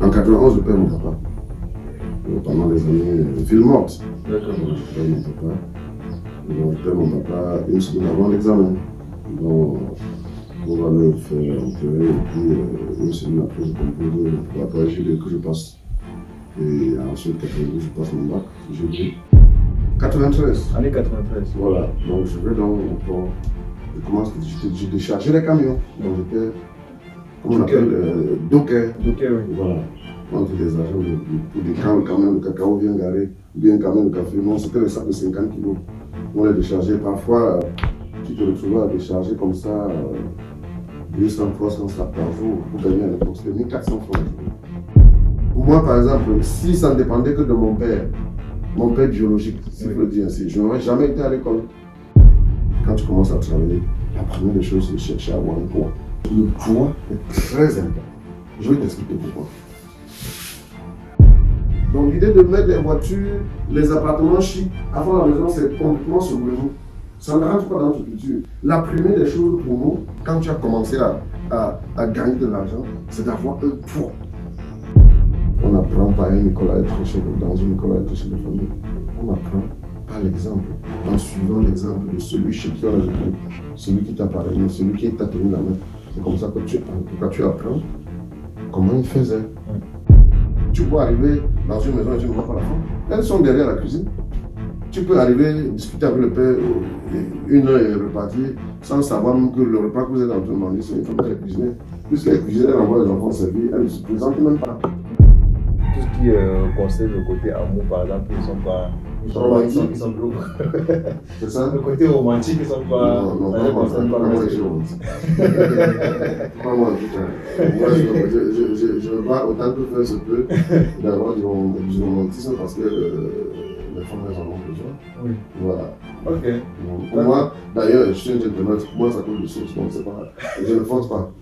En 91, je perds mon papa. Pendant les années ville morte. D'accord. Je perds mon papa. Donc, je perds mon papa une semaine avant l'examen. Donc, on va le faire enterrer et puis une semaine après, je compose pour après juillet que je passe. Et ensuite, 92, je passe mon bac. Juillet. 93. Année 93. Voilà. Donc, je vais dans mon port. Je commence, j'ai déchargé les camions. Donc, j'étais, comment on appelle, docker. Docker, oui. Voilà. Entre des agents pour des camions de cacao bien garés, bien un camion de café. Non, c'était les sacs de 50 kilos. On les déchargeait. Parfois, tu te retrouvais à décharger comme ça 200, 300 sacs par jour pour gagner à l'époque. C'était 1400 francs par jour. Moi, par exemple, si ça ne dépendait que de mon père biologique, si je le dis ainsi, je n'aurais jamais été à l'école. Quand tu commences à travailler, la première des choses, c'est de chercher à avoir un poids. Le poids est très important. Je vais t'expliquer pourquoi. Donc l'idée de mettre les voitures, les appartements chics avant la maison, c'est complètement sur le nous. Ça ne rentre pas dans notre culture. La première des choses pour nous, quand tu as commencé à gagner de l'argent, c'est d'avoir un poids. On n'apprend pas à une école à être chef, dans une école à être chef de famille. On apprend par l'exemple, en suivant l'exemple de celui chez qui on a vécu, celui qui t'a parrainé, celui qui t'a tenu la main. C'est comme ça que tu apprends comment il faisait. Tu peux arriver dans une maison et tu ne vois pas la femme. Elles sont derrière la cuisine. Tu peux arriver, discuter avec le père, une heure et repartir, sans savoir même que le repas que vous êtes en train de manger, c'est une femme qui a cuisiné. Puisqu'elle cuisine, elle envoie les enfants servir, elle ne se présente même pas. Tout ce qui concerne le côté amour, par exemple, ils sont pas. Ils sont C'est ça? Le côté romantique, ils sont pas. Non, pas moi, c'est pas moi qui suis romantique. Pas moi, en tout cas. Moi, je veux pas autant que faire se peut d'avoir du romantisme parce que les femmes, elles en ont besoin. Oui. Voilà. Ok. Donc, pour moi, d'ailleurs, je suis un gentleman, pour moi, ça coule de source, donc c'est pas. Je ne force pas.